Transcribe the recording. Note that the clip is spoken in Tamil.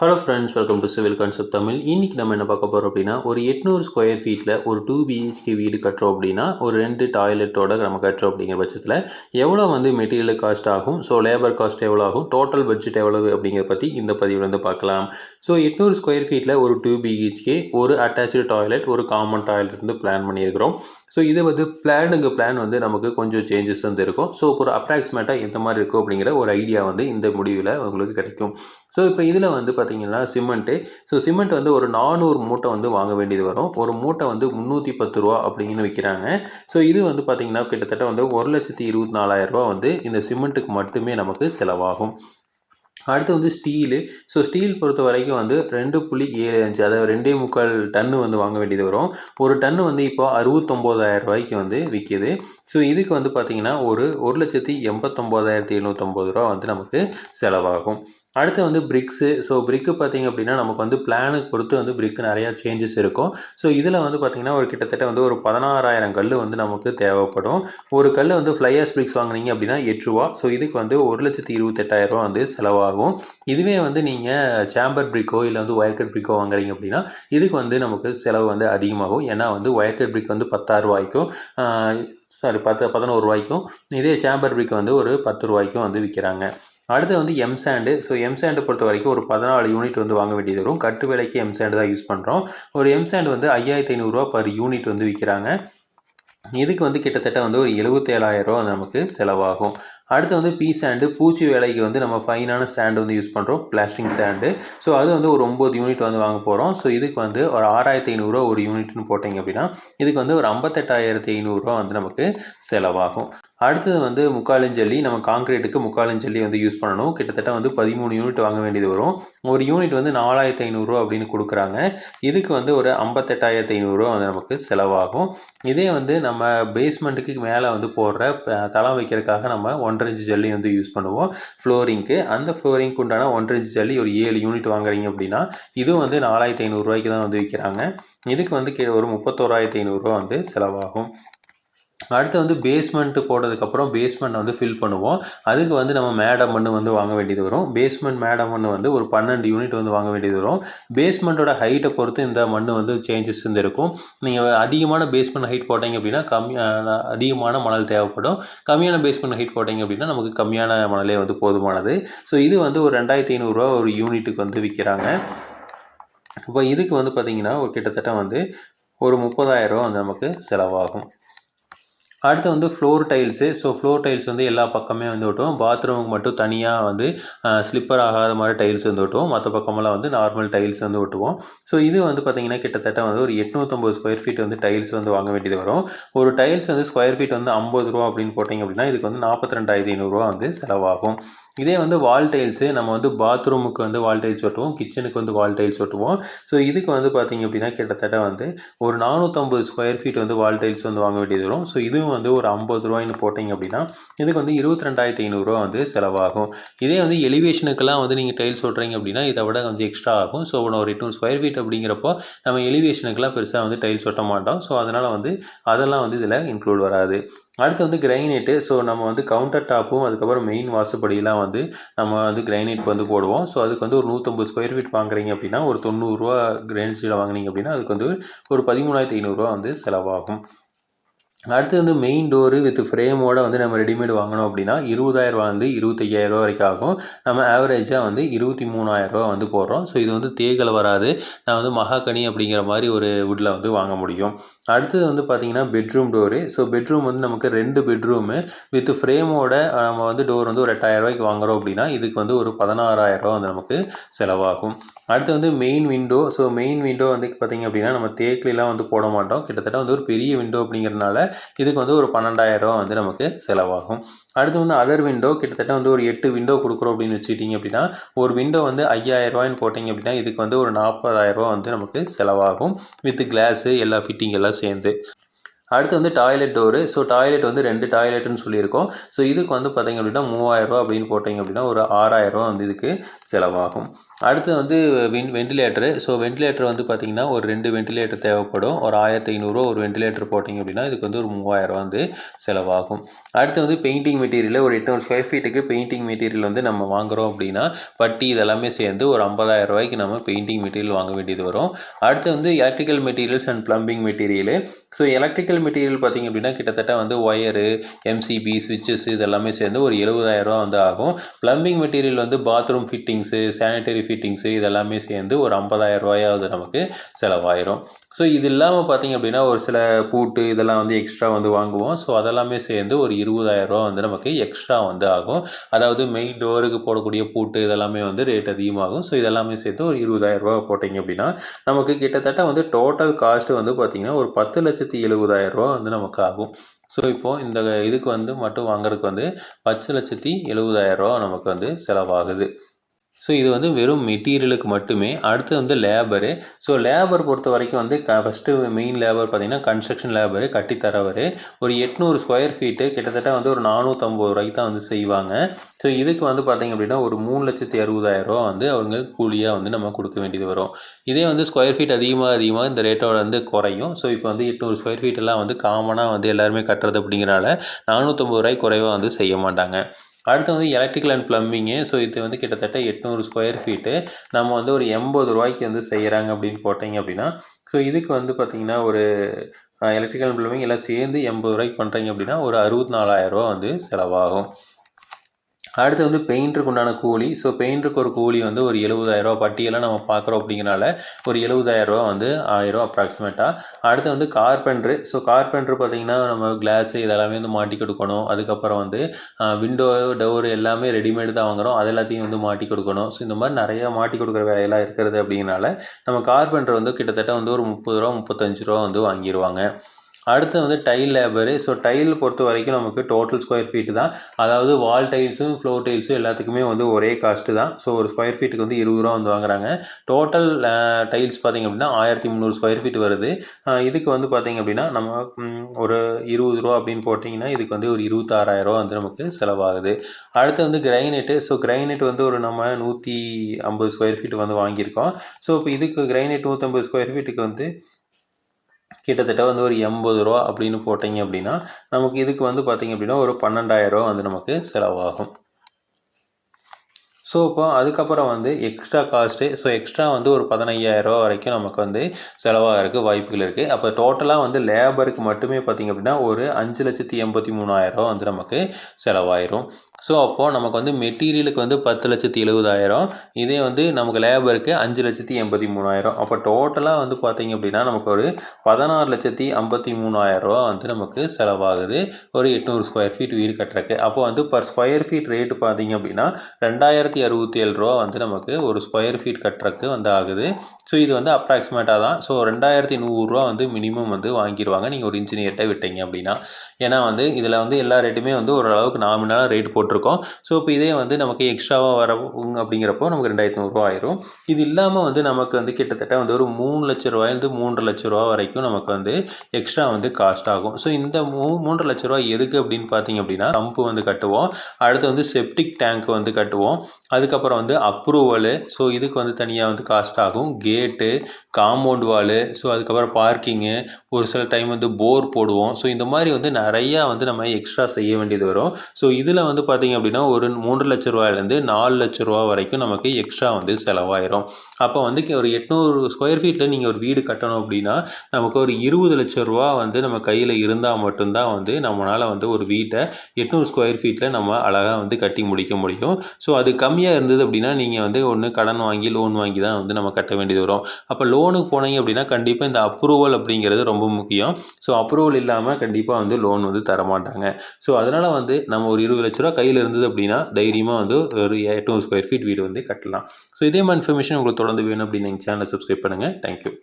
Hello friends, welcome to civil concept Tamil. இன்றைக்கி நம்ம என்ன பார்க்க போகிறோம் அப்படின்னா, ஒரு 800 ஸ்கொயர் ஃபீட்டில் ஒரு 2 பிஹெச்கே வீடு கட்டுறோம் அப்படின்னா, ஒரு 2 டாய்லெட்டோட நம்ம கட்டுறோம் அப்படிங்கிற பட்சத்தில் எவ்வளோ மெட்டீரியல் காஸ்ட் ஆகும், ஸோ லேபர் காஸ்ட் எவ்வளோ ஆகும், டோட்டல் பட்ஜெட் எவ்வளவு அப்படிங்கிறத பற்றி இந்த பதிவில் பார்க்கலாம். ஸோ 800 ஸ்கொயர் ஃபீட்டில் ஒரு 2 பிஹெச்கே, ஒரு அட்டாச்சு டாய்லெட், ஒரு காமன் டாய்லெட் பிளான் பண்ணியிருக்கிறோம். ஸோ இது பிளான் நமக்கு கொஞ்சம் சேஞ்சஸ் இருக்கும். ஸோ ஒரு அப்ராக்சிமேட்டாக எந்த மாதிரி இருக்கும் அப்படிங்கிற ஒரு ஐடியா இந்த முடிவில் உங்களுக்கு கிடைக்கும். ஸோ இப்போ இதில் பார்த்தீங்கன்னா சிமெண்ட் ஒரு 400 மூட்டை வாங்க வேண்டியது வரும். ஒரு மூட்டை 310 ரூபா அப்படின்னு விற்கிறாங்க. ஸோ இது பார்த்தீங்கன்னா கிட்டத்தட்ட 1,24,000 இந்த சிமெண்ட்டுக்கு மட்டுமே நமக்கு செலவாகும். அடுத்து ஸ்டீலு. ஸோ ஸ்டீல் பொறுத்த வரைக்கும் 2.75, அதாவது 2.25 டன்னு வாங்க வேண்டியது வரும். ஒரு டன்னு இப்போ 69,000 ரூபாய்க்கு விற்கிது. ஸோ இதுக்கு பார்த்தீங்கன்னா ஒரு 1,89,750 ரூபா நமக்கு செலவாகும். அடுத்து பிரிக்ஸு. ஸோ பிரிக்கு பார்த்தீங்க அப்படின்னா நமக்கு பிளானுக்கு பொறுத்து பிரிக்கு நிறையா சேஞ்சஸ் இருக்கும். ஸோ இதில் பார்த்தீங்கன்னா ஒரு கிட்டத்தட்ட ஒரு 16,000 கல் நமக்கு தேவைப்படும். ஒரு கல் ஃப்ளையர்ஸ் பிரிக்ஸ் வாங்குனீங்க அப்படின்னா 8 ரூபா. ஸோ இதுக்கு 1,28,000 ரூபா செலவாகும். இதுவே நீங்கள் சேம்பர் பிரிக்கோ இல்லை ஒயர் கட் பிரிக்கோ வாங்குறீங்க அப்படின்னா இதுக்கு நமக்கு செலவு அதிகமாகும். ஏன்னா ஒயர் கட் பிரிக் 16 ரூபாய்க்கும் 11 ரூபாய்க்கும், இதே சேம்பர் பிரிக் ஒரு 10 ரூபாய்க்கும் விற்கிறாங்க. அடுத்து எம்சாண்டு. ஸோ எம்சாண்டு பொறுத்த வரைக்கும் ஒரு 14 யூனிட் வாங்க வேண்டியது வரும். கட்டு வேலைக்கு எம்சாண்டு தான் யூஸ் பண்ணுறோம். ஒரு எம்சாண்டு 5,500 ரூபா பர் யூனிட் விற்கிறாங்க. இதுக்கு கிட்டத்தட்ட ஒரு 77,000 ரூபா நமக்கு செலவாகும். அடுத்து பீ சாண்டு. பூச்சி வேலைக்கு நம்ம ஃபைனான சாண்டு யூஸ் பண்ணுறோம், பிளாஸ்டிக் சாண்டு. ஸோ அது ஒரு 9 யூனிட் வாங்க போகிறோம். ஸோ இதுக்கு ஒரு 6,500 ரூபா ஒரு யூனிட்னு போட்டிங்க அப்படின்னா இதுக்கு ஒரு 58,500 ரூபா நமக்கு செலவாகும். அடுத்தது முக்காலிஞ்சல்லி. நம்ம காங்கிரீட்டுக்கு முக்காலிஞ்சல்லி யூஸ் பண்ணணும். கிட்டத்தட்ட 13 யூனிட் வாங்க வேண்டியது வரும். ஒரு யூனிட் 4,500 ரூபா அப்படின்னு கொடுக்குறாங்க. இதுக்கு ஒரு 58,500 ரூபா நமக்கு செலவாகும். இதே நம்ம பேஸ்மெண்ட்டுக்கு மேலே போடுற தளம் வைக்கிறதுக்காக நம்ம 1.5 இன்ச் ஜல்லி யூஸ் பண்ணுவோம் ஃப்ளோரிங்க்கு. அந்த ஃப்ளோரிங்க்கு உண்டான 1.5 இன்ச் ஜல்லி ஒரு 7 யூனிட் வாங்குறீங்க அப்படின்னா இதுவும் 4,500 ரூபாய்க்கு தான் விற்கிறாங்க. இதுக்கு ஒரு 31,500 ரூபா செலவாகும். அடுத்து பேஸ்மெண்ட்டு போட்டதுக்கப்புறம் பேஸ்மெண்ட் ஃபில் பண்ணுவோம். அதுக்கு நம்ம மேடம் மண்ணு வாங்க வேண்டியது வரும். பேஸ்மெண்ட் மேடம் மண்ணு ஒரு 12 யூனிட் வாங்க வேண்டியது வரும். பேஸ்மெண்ட்டோட ஹைட்டை பொறுத்து இந்த மண்ணு சேஞ்சஸ் இருக்கும். நீங்கள் அதிகமான பேஸ்மெண்ட் ஹைட் போட்டிங்க அப்படின்னா அதிகமான மணல் தேவைப்படும். கம்மியான பேஸ்மெண்ட் ஹைட் போட்டிங்க அப்படின்னா நமக்கு கம்மியான மணலே போதுமானது. ஸோ இது ஒரு 2,500 ரூபா ஒரு யூனிட்டுக்கு விற்கிறாங்க. இப்போ இதுக்கு பார்த்தீங்கன்னா ஒரு கிட்டத்தட்ட ஒரு 30,000 ரூபா நமக்கு செலவாகும். அடுத்து floor tiles. So floor tiles எல்லா பக்கமே ஒட்டுவோம். பாத்ரூமுக்கு மட்டும் தனியாக ஸ்லிப்பர் ஆகாத மாதிரி டைல்ஸ் ஒட்டுவோம். மற்ற பக்கமெல்லாம் நார்மல் டைல்ஸ் ஒட்டுவோம். ஸோ இது பார்த்திங்கன்னா கிட்டத்தட்ட ஒரு 850 ஸ்கொயர் ஃபீட் டைல்ஸ் வாங்க வேண்டியது வரும். ஒரு டைல்ஸ் ஸ்கொயர் ஃபீட் 50 ரூபா அப்படின்னு போட்டிங்க அப்படின்னா இதுக்கு 42,500 ரூபா செலவாகும். இதே வால் டைல்ஸு. நம்ம பாத்ரூமுக்கு வால் டைல்ஸ் ஒட்டுவோம், கிச்சனுக்கு வால் டைல்ஸ் ஒட்டுவோம். ஸோ இதுக்கு பார்த்திங்க அப்படின்னா கிட்டத்தட்ட ஒரு 450 ஸ்கொயர் ஃபீட் வால் டைல்ஸ் வாங்க வேண்டியது வரும். ஸோ இதுவும் ஒரு 50 ரூபாய்னு போட்டிங்க அப்படின்னா இதுக்கு 22,500 ரூபா செலவாகும். இதே எலிவேஷனுக்கெல்லாம் நீங்கள் டைல்ஸ் ஒட்டுறீங்க அப்படின்னா இதை விட கொஞ்சம் எக்ஸ்ட்ரா ஆகும். ஸோ ஒரு 800 ஸ்கொயர் ஃபீட் அப்படிங்கிறப்போ நம்ம எலிவேஷனுக்கெல்லாம் பெருசாக டைல்ஸ் ஒட்ட மாட்டோம். ஸோ அதனால் அதெல்லாம் இதில் இன்க்ளூட் வராது. அடுத்து கிரைனைட்டு. ஸோ நம்ம கவுண்டர் டாப்பும் அதுக்கப்புறம் மெயின் வாசப்படியெல்லாம் நம்ம கிரைனைட் போடுவோம். ஸோ அதுக்கு ஒரு 150 ஸ்கொயர் ஃபீட் வாங்குறீங்க அப்படின்னா ஒரு 90 ரூபா கிரைனைட் ஸ்டீல் வாங்குனீங்க அப்படின்னா அதுக்கு ஒரு 13,500 ரூபா செலவாகும். அடுத்து மெயின் டோரு வித் ஃப்ரேமோடு நம்ம ரெடிமேட் வாங்கினோம் அப்படின்னா 20,000 25,000 ரூபா வரைக்கும் ஆகும். நம்ம ஆவரேஜாக 23,000 ரூபா போடுறோம். ஸோ இது தேகலை வராது. நான் மகாகனி அப்படிங்கிற மாதிரி ஒரு வுட்டில் வாங்க முடியும். அடுத்தது பார்த்திங்கன்னா பெட்ரூம் டோரு. ஸோ பெட்ரூம் நமக்கு 2 பெட்ரூமு வித் ஃப்ரேமோட நம்ம டோர் ஒரு 8,000 ரூபாய்க்கு வாங்குகிறோம் அப்படின்னா இதுக்கு ஒரு 16,000 ரூபா நமக்கு செலவாகும். அடுத்து main window. So main window பார்த்திங்க அப்படின்னா நம்ம தேக்கிலாம் போட மாட்டோம். கிட்டத்தட்ட ஒரு பெரிய விண்டோ அப்படிங்கிறதுனால இதுக்கு ஒரு 12,000 ரூபா நமக்கு செலவாகும். அடுத்து அதர் விண்டோ. கிட்டத்தட்ட ஒரு 8 விண்டோ கொடுக்குறோம் அப்படின்னு வச்சுக்கிட்டிங்க அப்படின்னா ஒரு விண்டோ 5,000 ரூபாய்னு போட்டிங்க அப்படின்னா இதுக்கு ஒரு 40,000 ரூபா நமக்கு செலவாகும் வித் கிளாஸு எல்லா ஃபிட்டிங் எல்லாம் சேர்ந்து. அடுத்து வந்து டாய்லெட் டோரு. ஸோ டாய்லெட் வந்து 2 டாய்லெட்டுன்னு சொல்லியிருக்கோம். ஸோ இதுக்கு வந்து பார்த்தீங்க அப்படின்னா ரூ. 3000 அப்படின்னு போட்டிங்க அப்படின்னா ஒரு ரூ. 6000 வந்து இதுக்கு செலவாகும். அடுத்து வந்து வென்டிலேட்டரு. ஸோ வென்டிலேட்டர் வந்து பார்த்தீங்கன்னா ஒரு 2 வென்டிலேட்டர் தேவைப்படும். ஒரு ரூ. 1500 ஒரு வென்டிலேட்டர் போட்டிங்க அப்படின்னா இதுக்கு வந்து ஒரு ரூ. 3000 வந்து செலவாகும். அடுத்து வந்து பெயிண்டிங் மெட்டீரியல் ஒரு 800 ஸ்கொயர் ஃபீட்டுக்கு பெயிண்டிங் மெட்டீரியல் வந்து நம்ம வாங்குகிறோம் அப்படின்னா பட்டி இதெல்லாமே சேர்ந்து ஒரு ரூ. 50,000 நம்ம பெயிண்டிங் மெட்டீரியல் வாங்க வேண்டியது வரும். அடுத்து வந்து electrical materials and plumbing material. So electrical material பார்த்திங்க அப்படின்னா கிட்டத்தட்ட வந்து ஒயரு, எம்சிபி, ஸ்விட்சஸ் இதெல்லாமே சேர்ந்து ஒரு ரூ. 70,000 வந்து ஆகும். ப்ளம்பிங் மெட்டீரியல் வந்து பாத்ரூம் ஃபிட்டிங்ஸு, சானிட்டரி ஃபிட்டிங்ஸு இதெல்லாமே சேர்ந்து ஒரு ரூ. 50,000 நமக்கு செலவாயிரும். ஸோ இது இல்லாமல் பார்த்திங்க அப்படின்னா ஒரு சில பூட்டு இதெல்லாம் வந்து எக்ஸ்ட்ரா வந்து வாங்குவோம். ஸோ அதெல்லாமே சேர்ந்து ஒரு ரூ. 20,000 வந்து நமக்கு எக்ஸ்ட்ரா வந்து ஆகும். அதாவது மெயின் டோருக்கு போடக்கூடிய பூட்டு இதெல்லாமே வந்து ரேட் அதிகமாகும். ஸோ இதெல்லாமே சேர்த்து ஒரு ரூ. 20,000 போட்டிங்க அப்படின்னா நமக்கு கிட்டத்தட்ட வந்து டோட்டல் காஸ்ட்டு வந்து பார்த்திங்கன்னா ஒரு 10,70,000 வந்து நமக்கு ஆகும். ஸோ இப்போது இந்த இதுக்கு வந்து மட்டும் வாங்குறதுக்கு வந்து 10,70,000 நமக்கு வந்து செலவாகுது. ஸோ இது வந்து வெறும் மெட்டீரியலுக்கு மட்டுமே. அடுத்து வந்து லேபரு. ஸோ லேபர் பொறுத்த வரைக்கும் வந்து ஃபஸ்ட்டு மெயின் லேபர் பார்த்திங்கன்னா கன்ஸ்ட்ரக்ஷன் லேபரு கட்டித்தரவர் ஒரு 800 ஸ்கொயர் ஃபீட்டு கிட்டத்தட்ட வந்து ஒரு ரூ. 450 தான் வந்து செய்வாங்க. ஸோ இதுக்கு வந்து பார்த்திங்க அப்படின்னா ஒரு 3,60,000 வந்து அவங்க கூலியாக வந்து நம்ம கொடுக்க வேண்டியது வரும். இதே வந்து ஸ்கொயர் ஃபீட் அதிகமாக இந்த ரேட்டோட வந்து குறையும். ஸோ இப்போ வந்து 800 ஸ்கொயர் ஃபீட்டெல்லாம் வந்து காமனாக வந்து எல்லாருமே கட்டுறது அப்படிங்கிறனால ரூ. 450 குறைவாக வந்து செய்ய மாட்டாங்க. அடுத்து வந்து எலக்ட்ரிக்கல் அண்ட் ப்ளம்பிங்கு. ஸோ இது வந்து கிட்டத்தட்ட 800 ஸ்கொயர் ஃபீட்டு நம்ம வந்து ஒரு ரூ. 80 வந்து செய்கிறாங்க அப்படின்னு போட்டிங்க அப்படின்னா ஸோ இதுக்கு வந்து பார்த்திங்கன்னா ஒரு எலக்ட்ரிக்கல் அண்ட் ப்ளம்பிங் எல்லாம் சேர்ந்து ரூ. 80 பண்ணுறீங்க அப்படின்னா ஒரு ரூ. 64,000 வந்து செலவாகும். அடுத்து வந்து பெயிண்டருக்கு உண்டான கூலி. ஸோ பெயிண்டருக்கு ஒரு கூலி வந்து ஒரு ரூ. 70,000 பட்டியெல்லாம் நம்ம பார்க்குறோம் அப்படிங்கிறனால ஒரு ரூ. 70,000 வந்து ஆயிரும் அப்ராக்சிமேட்டாக. அடுத்து வந்து கார்பென்ட்ரு. ஸோ கார்பென்ட்ரு பார்த்திங்கன்னா நம்ம கிளாஸு இதெல்லாமே வந்து மாட்டி கொடுக்கணும். அதுக்கப்புறம் வந்து விண்டோ, டோரு எல்லாமே ரெடிமேடு தான் வாங்குகிறோம். அது எல்லாத்தையும் வந்து மாட்டி கொடுக்கணும். ஸோ இந்த மாதிரி நிறையா மாட்டி கொடுக்குற வேலையெல்லாம் இருக்கிறது அப்படிங்கிறனால நம்ம கார்பென்ட்ரு வந்து கிட்டத்தட்ட வந்து ஒரு ரூ. 30 ரூ. 35 வந்து வாங்கிடுவாங்க. அடுத்து வந்து டைல் லேபரு. ஸோ டைல் பொறுத்த வரைக்கும் நமக்கு டோட்டல் ஸ்கொயர் ஃபீட்டு தான். அதாவது வால் டைல்ஸும் ஃப்ளோர் டைல்ஸும் எல்லாத்துக்குமே வந்து ஒரே காஸ்ட்டு தான். ஸோ ஒரு ஸ்கொயர் ஃபீட்டுக்கு வந்து ரூ. 20 வந்து வாங்குறாங்க. டோட்டல் டைல்ஸ் பார்த்திங்க அப்படின்னா 1300 ஸ்கொயர் ஃபீட் வருது. இதுக்கு வந்து பார்த்திங்க அப்படின்னா நம்ம ஒரு ரூ. 20 அப்படின்னு போட்டிங்கன்னா இதுக்கு வந்து ஒரு 26,000 வந்து நமக்கு செலவாகுது. அடுத்து வந்து கிரைனைட்டு. ஸோ கிரைனைட் வந்து ஒரு நம்ம 150 ஸ்கொயர் ஃபீட் வந்து வாங்கியிருக்கோம். ஸோ இப்போ இதுக்கு கிரைனைட் 150 ஸ்கொயர் ஃபீட்டுக்கு வந்து கிட்டத்தட்ட வந்து ஒரு ரூ. 80 அப்படின்னு போட்டிங்க அப்படின்னா நமக்கு இதுக்கு வந்து பார்த்திங்க அப்படின்னா ஒரு 12,000 வந்து நமக்கு செலவாகும். ஸோ இப்போ அதுக்கப்புறம் வந்து எக்ஸ்ட்ரா காஸ்ட்டு. ஸோ எக்ஸ்ட்ரா வந்து ஒரு 15,000 வரைக்கும் நமக்கு வந்து செலவாகிறதுக்கு வாய்ப்புகள் இருக்குது. அப்போ டோட்டலாக வந்து லேபருக்கு மட்டுமே பார்த்திங்க அப்படின்னா ஒரு 5,83,000 வந்து நமக்கு செலவாயிரும். ஸோ அப்போது நமக்கு வந்து மெட்டீரியலுக்கு வந்து 10,70,000 இதே வந்து நமக்கு லேபருக்கு 5,83,000 அப்போ டோட்டலாக வந்து பார்த்திங்க அப்படின்னா நமக்கு ஒரு 16,53,000 வந்து நமக்கு செலவாகுது ஒரு 800 ஸ்கொயர் ஃபீட் வீடு கட்டுறக்கு. அப்போ வந்து பர் ஸ்கொயர் ஃபீட் ரேட்டு பார்த்திங்க அப்படின்னா ரூ. 2,067 வந்து நமக்கு ஒரு ஸ்கொயர் ஃபீட் கட்டுறக்கு வந்து ஆகுது. ஸோ இது வந்து அப்ராக்சிமேட்டாக தான். ஸோ 2,100 வந்து மினிமம் வந்து வாங்கிடுவாங்க நீங்கள் ஒரு இன்ஜினியர்கிட்ட விட்டீங்க அப்படின்னா. ஏன்னா வந்து இதில் வந்து எல்லா ரேட்டுமே வந்து ஓரளவுக்கு நாமினலாக ரேட் போட்டிருக்கோம். ஸோ இப்போ இதே வந்து நமக்கு எக்ஸ்ட்ராவாக வரவங்க அப்படிங்கிறப்போ நமக்கு 2,100 ஆயிரும். இது இல்லாமல் வந்து நமக்கு வந்து கிட்டத்தட்ட வந்து ஒரு 3,00,000 3,50,000 வரைக்கும் நமக்கு வந்து எக்ஸ்ட்ரா வந்து காஸ்ட் ஆகும். ஸோ இந்த 3,50,000 எதுக்கு அப்படின்னு பார்த்தீங்க அப்படின்னா பம்பு வந்து கட்டுவோம். அடுத்து வந்து செப்டிக் டேங்க் வந்து கட்டுவோம். அதுக்கப்புறம் வந்து அப்ரூவலு. ஸோ இதுக்கு வந்து தனியாக வந்து காஸ்ட் ஆகும். கேட்டு, காம்பவுண்ட் வாலு, ஸோ அதுக்கப்புறம் பார்க்கிங்கு, ஒரு சில டைம் வந்து போர் போடுவோம். ஸோ இந்த மாதிரி வந்து நிறையா வந்து நம்ம எக்ஸ்ட்ரா செய்ய வேண்டியது வரும். ஸோ இதில் வந்து பார்த்திங்க அப்படின்னா ஒரு 3,00,000 4,00,000 வரைக்கும் நமக்கு எக்ஸ்ட்ரா வந்து செலவாயிரும். அப்போ வந்து ஒரு 800 ஸ்கொயர் ஃபீட்டில் நீங்கள் ஒரு வீடு கட்டணும் அப்படின்னா நமக்கு ஒரு 20,00,000 வந்து நம்ம கையில் இருந்தால் மட்டும்தான் வந்து நம்மளால் வந்து ஒரு வீட்டை 800 ஸ்கொயர் ஃபீட்டில் நம்ம அழகாக வந்து கட்டி முடிக்க முடியும். ஸோ அது கம்மியாக இருந்தது அப்படின்னா நீங்கள் வந்து ஒன்று கடன் வாங்கி லோன் வாங்கி தான் வந்து நம்ம கட்ட வேண்டியது வரும். அப்போ லோனுக்கு போனீங்க அப்படின்னா கண்டிப்பாக இந்த அப்ரூவல் அப்படிங்கிறது ரொம்ப முக்கியம். ஸோ அப்ரூவல் இல்லாமல் கண்டிப்பாக வந்து லோன் வந்து தரமாட்டாங்க. ஸோ அதனால் வந்து நம்ம ஒரு 20,00,000 கையில் இருந்தது அப்படின்னா தைரியமாக வந்து ஒரு 800 ஸ்கொயர் ஃபீட் வீடு வந்து கட்டலாம். ஸோ இதே மாதிரி இன்ஃபர்மேஷன் உங்களுக்கு தொடர்ந்து வேணும் அப்படின்னு எங்கள் சேனலை சப்ஸ்கிரைப் பண்ணுங்கள். தேங்க்யூ.